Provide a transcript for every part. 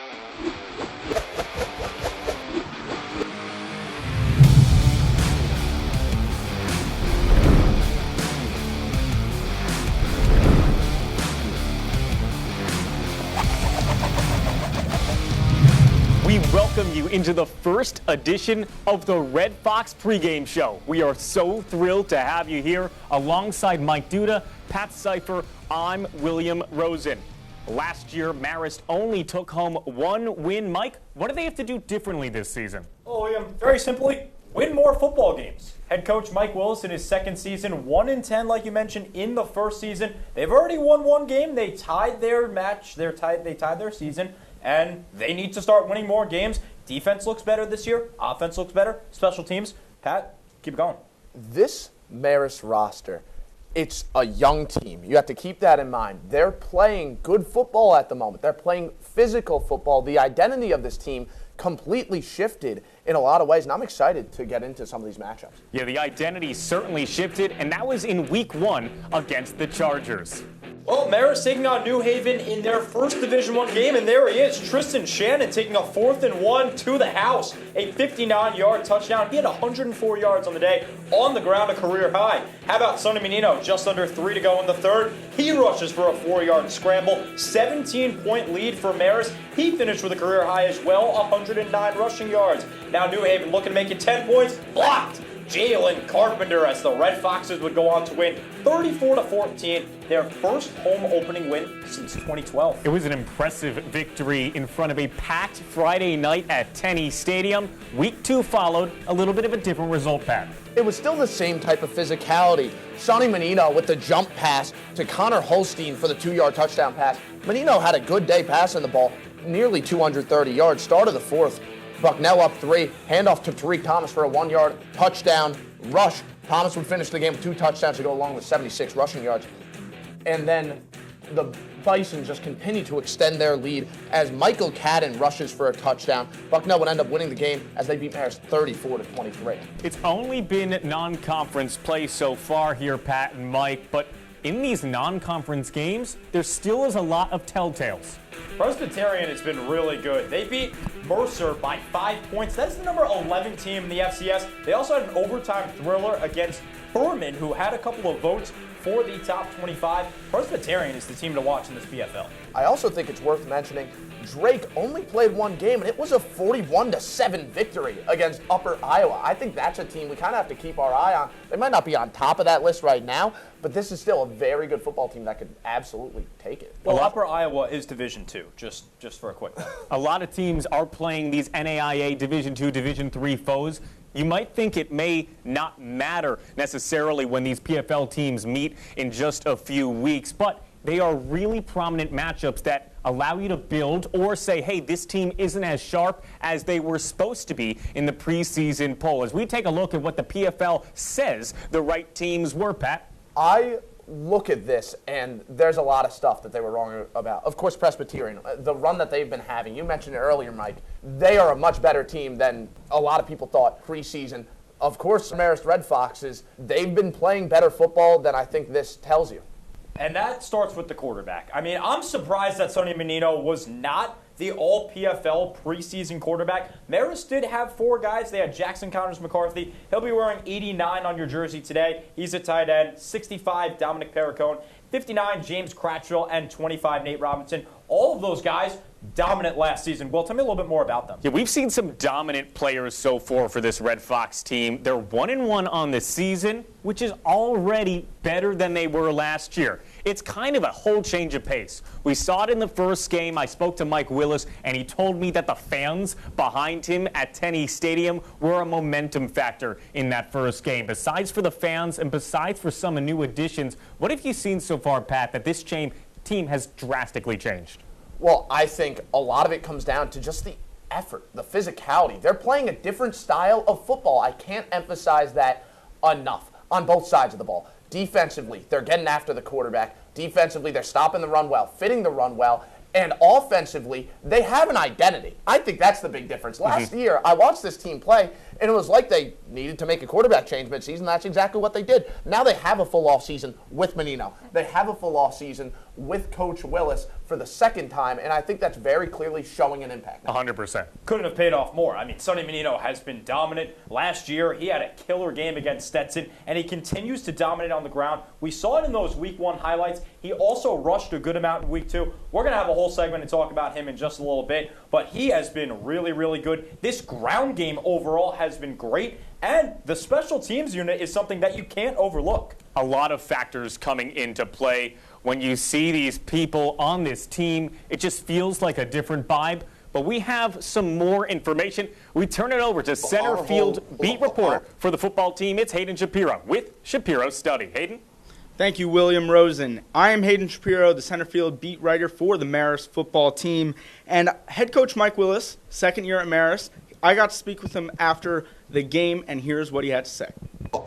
We welcome you into the first edition of the Red Fox Pregame Show. We are so thrilled to have you here alongside Mike Duda, Pat Sypher. I'm William Rosen. Last year, Marist only took home one win. Mike, what do they have to do differently this season? Oh, William, very simply, win more football games. Head coach Mike Willis in his second season, 1-10, like you mentioned, in the first season. They've already won one game. They tied their match. They tied their season. And they need to start winning more games. Defense looks better this year. Offense looks better. Special teams. Pat, keep it going. This Marist roster, it's a young team. You have to keep that in mind. They're playing good football at the moment. They're playing physical football. The identity of this team completely shifted in a lot of ways, and I'm excited to get into some of these matchups. Yeah, the identity certainly shifted, and that was in Week 1 against the Chargers. Well, Marist taking on New Haven in their first Division I game, and there he is, Tristan Shannon taking a 4th and 1 to the house, a 59-yard touchdown. He had 104 yards on the day, on the ground, a career high. How about Sonny Menino, just under 3 to go in the third? He rushes for a 4-yard scramble, 17-point lead for Marist. He finished with a career high as well, 109 rushing yards. Now New Haven looking to make it 10 points, blocked. Jalen Carpenter, as the Red Foxes would go on to win 34-14, their first home opening win since 2012. It was an impressive victory in front of a packed Friday night at Tenney Stadium. Week 2 followed a little bit of a different result, Pat. It was still the same type of physicality. Sonny Menino with the jump pass to Connor Holstein for the 2-yard touchdown pass. Menino had a good day passing the ball, nearly 230 yards, start of the fourth. Bucknell up 3, handoff to Tariq Thomas for a 1-yard touchdown rush. Thomas would finish the game with 2 touchdowns to go along with 76 rushing yards. And then the Bison just continue to extend their lead as Michael Cadden rushes for a touchdown. Bucknell would end up winning the game as they beat Marist 34-23. It's only been non-conference play so far here, Pat and Mike, but in these non-conference games, there still is a lot of telltales. Presbyterian has been really good. They beat Mercer by 5 points. That's the number 11 team in the FCS. They also had an overtime thriller against Furman, who had a couple of votes for the top 25. Presbyterian is the team to watch in this PFL. I also think it's worth mentioning Drake only played one game, and it was a 41-7 victory against Upper Iowa. I think that's a team we kind of have to keep our eye on. They might not be on top of that list right now, but this is still a very good football team that could absolutely take it. Well, Upper Iowa is Division II, just for a quick one. A lot of teams are playing these NAIA Division II, Division III foes. You might think it may not matter necessarily when these PFL teams meet in just a few weeks, but they are really prominent matchups that allow you to build or say, hey, this team isn't as sharp as they were supposed to be in the preseason poll. As we take a look at what the PFL says the right teams were, Pat. I look at this, and there's a lot of stuff that they were wrong about. Of course, Presbyterian, the run that they've been having, you mentioned it earlier, Mike, they are a much better team than a lot of people thought preseason. Of course, Marist Red Foxes, they've been playing better football than I think this tells you. And that starts with the quarterback. I mean, I'm surprised that Sonny Menino was not the all-PFL preseason quarterback. Marist did have 4 guys. They had Jackson Connors McCarthy. He'll be wearing 89 on your jersey today. He's a tight end. 65, Dominic Perricone. 59, James Cratchville. And 25, Nate Robinson. All of those guys dominant last season. Will, tell me a little bit more about them. Yeah, we've seen some dominant players so far for this Red Fox team. They're 1-1 on the season, which is already better than they were last year. It's kind of a whole change of pace. We saw it in the first game. I spoke to Mike Willis, and he told me that the fans behind him at Tenney Stadium were a momentum factor in that first game. Besides for the fans and besides for some new additions, what have you seen so far, Pat, that this team has drastically changed? Well, I think a lot of it comes down to just the effort, the physicality. They're playing a different style of football. I can't emphasize that enough on both sides of the ball. Defensively, they're getting after the quarterback. Defensively, they're stopping the run well, fitting the run well. And offensively, they have an identity. I think that's the big difference. Last year, I watched this team play, And it was like they needed to make a quarterback change midseason. That's exactly what they did. Now they have a full offseason with Menino. They have a full offseason with Coach Willis for the second time, and I think that's very clearly showing an impact now. 100%. Couldn't have paid off more. I mean, Sonny Menino has been dominant. Last year, he had a killer game against Stetson, and he continues to dominate on the ground. We saw it in those Week 1 highlights. He also rushed a good amount in Week 2. We're going to have a whole segment to talk about him in just a little bit, but he has been really, really good. This ground game overall has been great, and the special teams unit is something that you can't overlook. A lot of factors coming into play. When you see these people on this team, it just feels like a different vibe. But we have some more information. We turn it over to center field beat reporter for the football team. It's Hayden Shapiro with Shapiro Study. Hayden? Thank you, William Rosen. I am Hayden Shapiro, the center field beat writer for the Marist football team. And head coach Mike Willis, second year at Marist, I got to speak with him after the game, and here's what he had to say.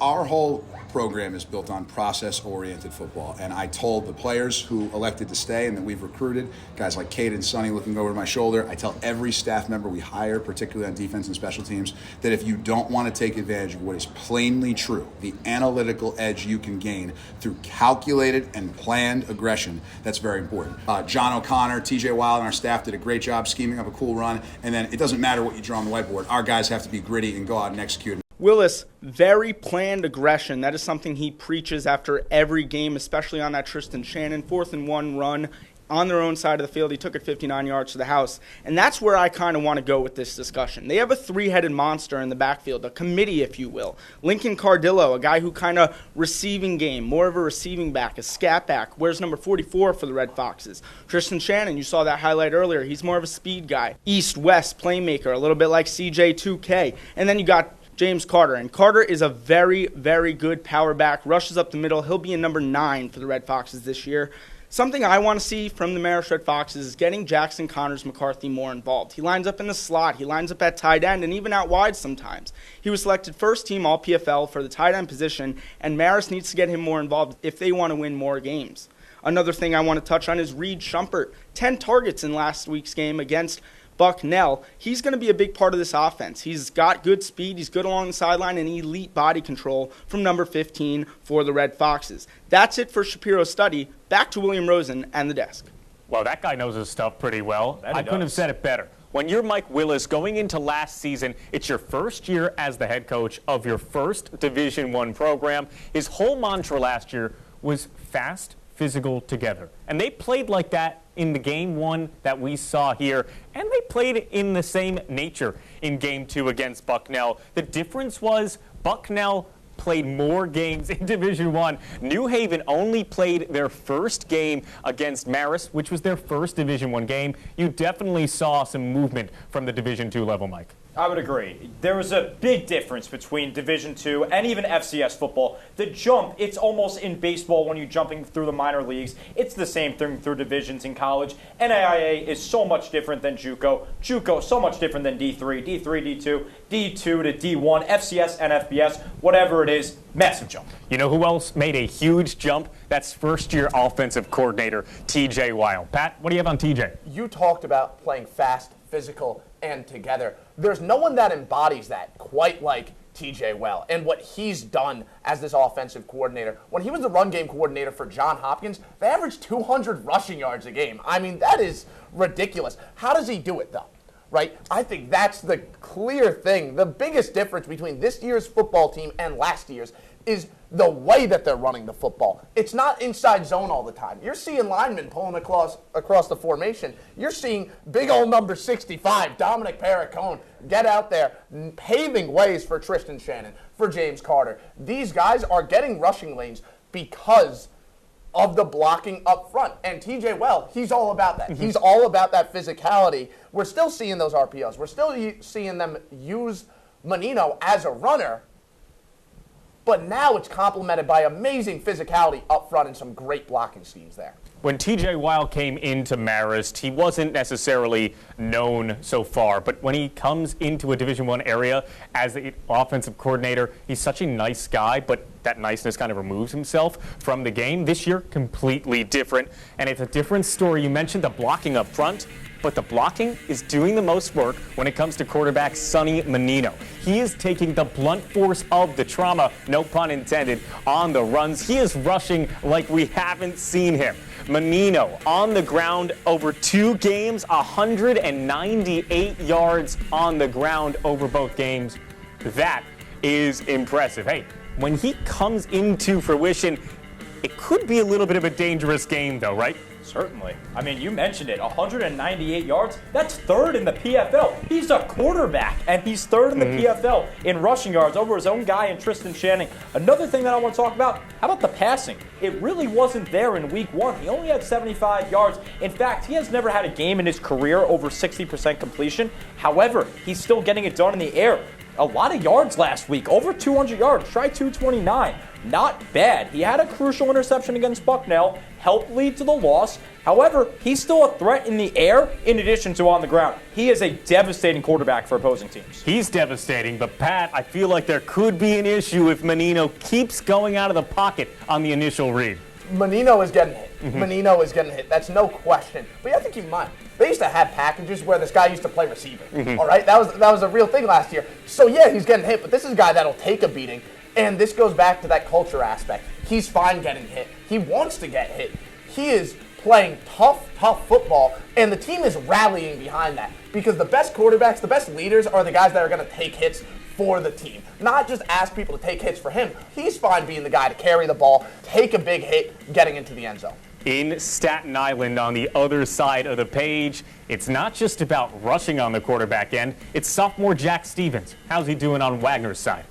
Our whole program is built on process-oriented football, and I told the players who elected to stay and that we've recruited, guys like Kate and Sonny looking over my shoulder, I tell every staff member we hire, particularly on defense and special teams, that if you don't want to take advantage of what is plainly true, the analytical edge you can gain through calculated and planned aggression, that's very important. John O'Connor, TJ Wild, and our staff did a great job scheming up a cool run, and then it doesn't matter what you draw on the whiteboard. Our guys have to be gritty and go out and execute. Willis, very planned aggression. That is something he preaches after every game, especially on that Tristan Shannon 4th and 1 run on their own side of the field. He took it 59 yards to the house. And that's where I kind of want to go with this discussion. They have a three-headed monster in the backfield, a committee, if you will. Lincoln Cardillo, a guy who kind of receiving game, more of a receiving back, a scat back. Where's number 44 for the Red Foxes? Tristan Shannon, you saw that highlight earlier. He's more of a speed guy. East-west playmaker, a little bit like CJ2K. And then you got James Carter. And Carter is a very, very good power back, rushes up the middle. He'll be in number 9 for the Red Foxes this year. Something I want to see from the Marist Red Foxes is getting Jackson Connors McCarthy more involved. He lines up in the slot. He lines up at tight end and even out wide sometimes. He was selected first team All-PFL for the tight end position, and Marist needs to get him more involved if they want to win more games. Another thing I want to touch on is Reed Shumpert. 10 targets in last week's game against Bucknell. He's going to be a big part of this offense. He's got good speed, he's good along the sideline, and elite body control from number 15 for the Red Foxes. That's it for Shapiro's Study. Back to William Rosen and the desk. Well, that guy knows his stuff pretty well. I couldn't have said it better. When you're Mike Willis going into last season, it's your first year as the head coach of your first Division I program. His whole mantra last year was fast, physical, together. And they played like that in the game 1 that we saw here, and they played in the same nature in game 2 against Bucknell. The difference was Bucknell played more games in Division I. New Haven only played their first game against Marist, which was their first Division I game. You definitely saw some movement from the Division II level, Mike. I would agree. There was a big difference between Division II and even FCS football. The jump, it's almost in baseball when you're jumping through the minor leagues. It's the same thing through divisions in college. NAIA is so much different than JUCO. JUCO so much different than D3, D3, D2, D2 to D1, FCS and FBS, whatever it is, massive jump. You know who else made a huge jump? That's first-year offensive coordinator TJ Wild. Pat, what do you have on TJ? You talked about playing fast, physical, and together. There's no one that embodies that quite like TJ Well and what he's done as this offensive coordinator. When he was the run game coordinator for John Hopkins, they averaged 200 rushing yards a game. I mean, that is ridiculous. How does he do it, though? Right? I think that's the clear thing. The biggest difference between this year's football team and last year's is the way that they're running the football. It's not inside zone all the time. You're seeing linemen pulling across the formation. You're seeing big old number 65, Dominic Perricone, get out there, paving ways for Tristan Shannon, for James Carter. These guys are getting rushing lanes because of the blocking up front. And TJ Well, he's all about that. He's all about that physicality. We're still seeing those RPOs. We're still seeing them use Menino as a runner. But now it's complemented by amazing physicality up front and some great blocking schemes there. When TJ Wild came into Marist, he wasn't necessarily known so far, but when he comes into a Division I area as the offensive coordinator, he's such a nice guy, but that niceness kind of removes himself from the game. This year, completely different, and it's a different story. You mentioned the blocking up front. but the blocking is doing the most work when it comes to quarterback Sonny Menino. He is taking the blunt force of the trauma, no pun intended, on the runs. He is rushing like we haven't seen him. Menino on the ground over 2 games, 198 yards on the ground over both games. That is impressive. Hey, when he comes into fruition, it could be a little bit of a dangerous game though, right? Certainly. I mean, you mentioned it, 198 yards. That's 3rd in the PFL. He's a quarterback, and he's 3rd in the PFL in rushing yards over his own guy and Tristan Channing. Another thing that I want to talk about, how about the passing? It really wasn't there in week 1. He only had 75 yards. In fact, he has never had a game in his career over 60% completion. However, he's still getting it done in the air. A lot of yards last week, over 200 yards, try 229. Not bad. He had a crucial interception against Bucknell, helped lead to the loss. However, he's still a threat in the air in addition to on the ground. He is a devastating quarterback for opposing teams. He's devastating, but Pat, I feel like there could be an issue if Menino keeps going out of the pocket on the initial read. Menino is getting hit. Menino is getting hit. That's no question. But you have to keep in mind, they used to have packages where this guy used to play receiver. All right, that was a real thing last year. So yeah, he's getting hit, but this is a guy that'll take a beating. And this goes back to that culture aspect. He's fine getting hit. He wants to get hit. He is playing tough football, and the team is rallying behind that because the best quarterbacks, the best leaders are the guys that are going to take hits for the team, not just ask people to take hits for him. He's fine being the guy to carry the ball, take a big hit, getting into the end zone. In Staten Island, on the other side of the page, it's not just about rushing on the quarterback end. It's sophomore Jack Stevens. How's he doing on Wagner's side?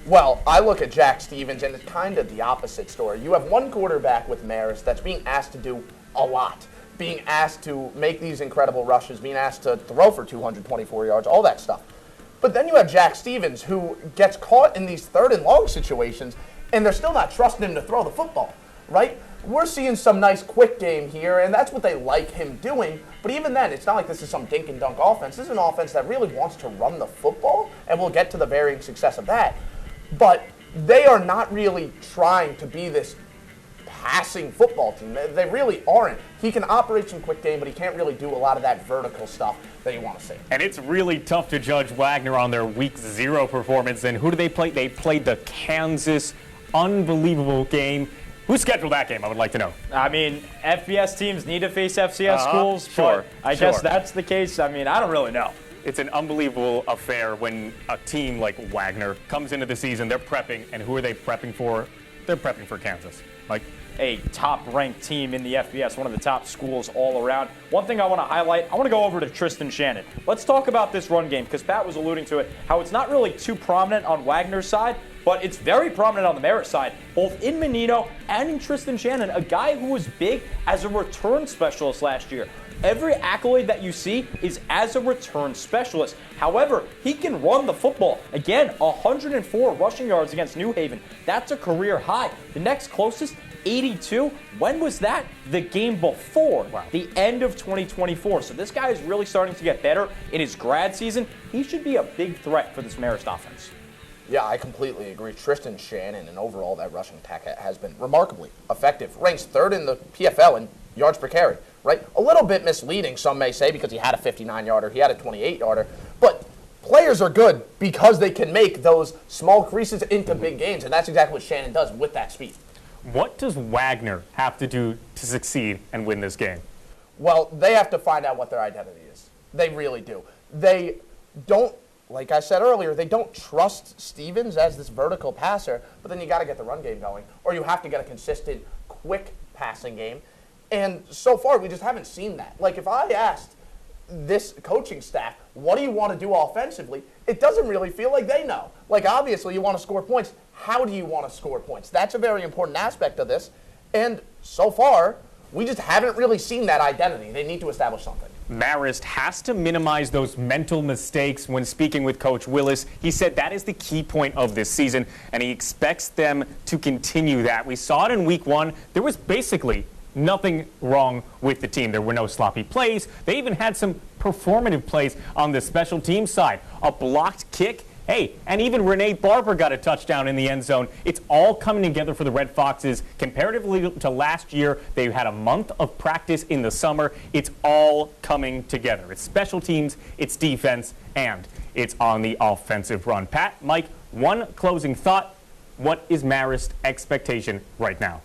Well, I look at Jack Stevens, and it's kind of the opposite story. You have one quarterback with Marist that's being asked to do a lot, being asked to make these incredible rushes, being asked to throw for 224 yards, all that stuff. But then you have Jack Stevens, who gets caught in these 3rd and long situations, and they're still not trusting him to throw the football, right? We're seeing some nice quick game here, and that's what they like him doing. But even then, it's not like this is some dink and dunk offense. This is an offense that really wants to run the football, and we'll get to the varying success of that. But they are not really trying to be this passing football team. They really aren't. He can operate some quick game, but he can't really do a lot of that vertical stuff that you want to see. And it's really tough to judge Wagner on their week 0 performance. And who do they play? They played the Kansas. Unbelievable game. Who scheduled that game? I would like to know. I mean, FBS teams need to face FCS schools. Sure. I guess that's the case. I mean, I don't really know. It's an unbelievable affair when a team like Wagner comes into the season, they're prepping, and who are they prepping for? They're prepping for Kansas. Like a top-ranked team in the FBS, one of the top schools all around. One thing I want to highlight, I want to go over to Tristan Channing. Let's talk about this run game, because Pat was alluding to it, how it's not really too prominent on Wagner's side, but it's very prominent on the Marist side, both in Menino and in Tristan Channing, a guy who was big as a return specialist last year. Every accolade that you see is as a return specialist. However, he can run the football. Again, 104 rushing yards against New Haven. That's a career high. The next closest, 82. When was that? The game before. Wow. The end of 2024. So this guy is really starting to get better in his grad season. He should be a big threat for this Marist offense. Yeah, I completely agree. Tristan Channing and overall that rushing attack has been remarkably effective. Ranks 3rd in the PFL in yards per carry, right? A little bit misleading, some may say, because he had a 59-yarder, he had a 28-yarder. But players are good because they can make those small creases into big gains, and that's exactly what Channing does with that speed. What does Wagner have to do to succeed and win this game? Well, they have to find out what their identity is. They really do. They don't, like I said earlier, they don't trust Stevens as this vertical passer, but then you got to get the run game going, or you have to get a consistent, quick passing game. And so far, we just haven't seen that. Like, if I asked this coaching staff, what do you want to do offensively? It doesn't really feel like they know. Like, obviously, you want to score points. How do you want to score points? That's a very important aspect of this. And so far, we just haven't really seen that identity. They need to establish something. Marist has to minimize those mental mistakes. When speaking with Coach Willis, he said that is the key point of this season, and he expects them to continue that. We saw it in week 1. There was basically nothing wrong with the team. There were no sloppy plays. They even had some performative plays on the special team side. A blocked kick Hey, and even Renee Barber got a touchdown in the end zone. It's all coming together for the Red Foxes. Comparatively to last year, they had a month of practice in the summer. It's all coming together. It's special teams, it's defense, and it's on the offensive run. Pat, Mike, one closing thought. What is Marist's expectation right now?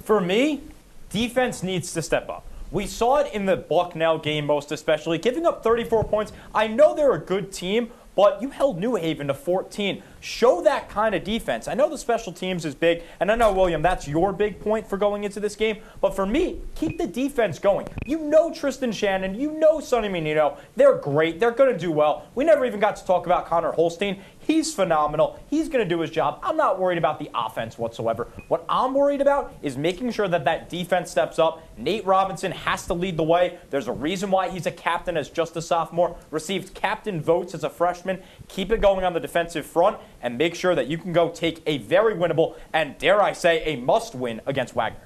For me, defense needs to step up. We saw it in the Bucknell game most especially, giving up 34 points. I know they're a good team, but you held New Haven to 14. Show that kind of defense. I know the special teams is big, and I know, William, that's your big point for going into this game. But for me, keep the defense going. You know Tristan Shannon. You know Sonny Menino. They're great. They're going to do well. We never even got to talk about Connor Holstein. He's phenomenal. He's going to do his job. I'm not worried about the offense whatsoever. What I'm worried about is making sure that that defense steps up. Nate Robinson has to lead the way. There's a reason why he's a captain as just a sophomore. Received captain votes as a freshman. Keep it going on the defensive front and make sure that you can go take a very winnable and, dare I say, a must-win against Wagner.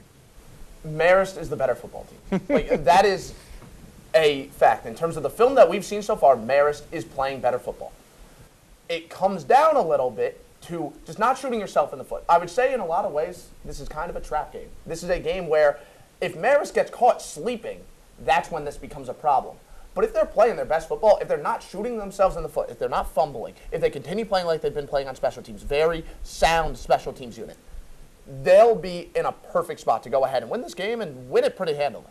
Marist is the better football team. That is a fact. In terms of the film that we've seen so far, Marist is playing better football. It comes down a little bit to just not shooting yourself in the foot. I would say in a lot of ways, this is kind of a trap game. This is a game where if Marist gets caught sleeping, that's when this becomes a problem. But if they're playing their best football, if they're not shooting themselves in the foot, if they're not fumbling, if they continue playing like they've been playing on special teams, very sound special teams unit, they'll be in a perfect spot to go ahead and win this game and win it pretty handily.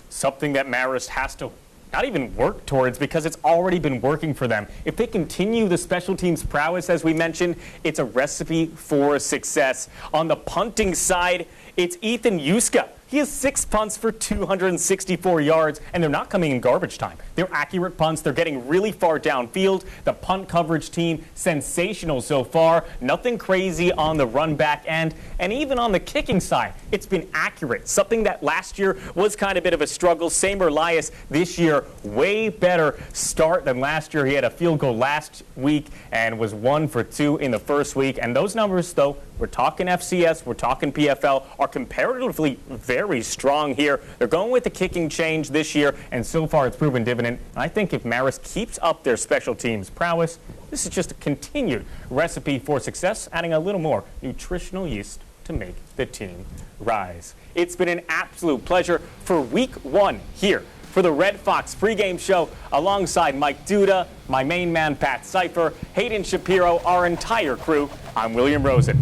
Something that Marist has to not even work towards because it's already been working for them. If they continue the special teams prowess, as we mentioned, it's a recipe for success. On the punting side, it's Ethan Yuska. He has 6 punts for 264 yards, and they're not coming in garbage time. They're accurate punts. They're getting really far downfield. The punt coverage team, sensational so far. Nothing crazy on the run back end. And even on the kicking side, it's been accurate. Something that last year was kind of a bit of a struggle. Same Elias this year, way better start than last year. He had a field goal last week and was 1 for 2 in the first week. And those numbers, though, we're talking FCS, we're talking PFL, are comparatively very strong here. They're going with the kicking change this year, and so far it's proven dividend. I think if Marist keeps up their special teams prowess, this is just a continued recipe for success, adding a little more nutritional yeast to make the team rise. It's been an absolute pleasure for week 1 here for the Red Fox Pregame Show alongside Mike Duda, my main man Pat Sypher, Hayden Shapiro, our entire crew. I'm William Rosen.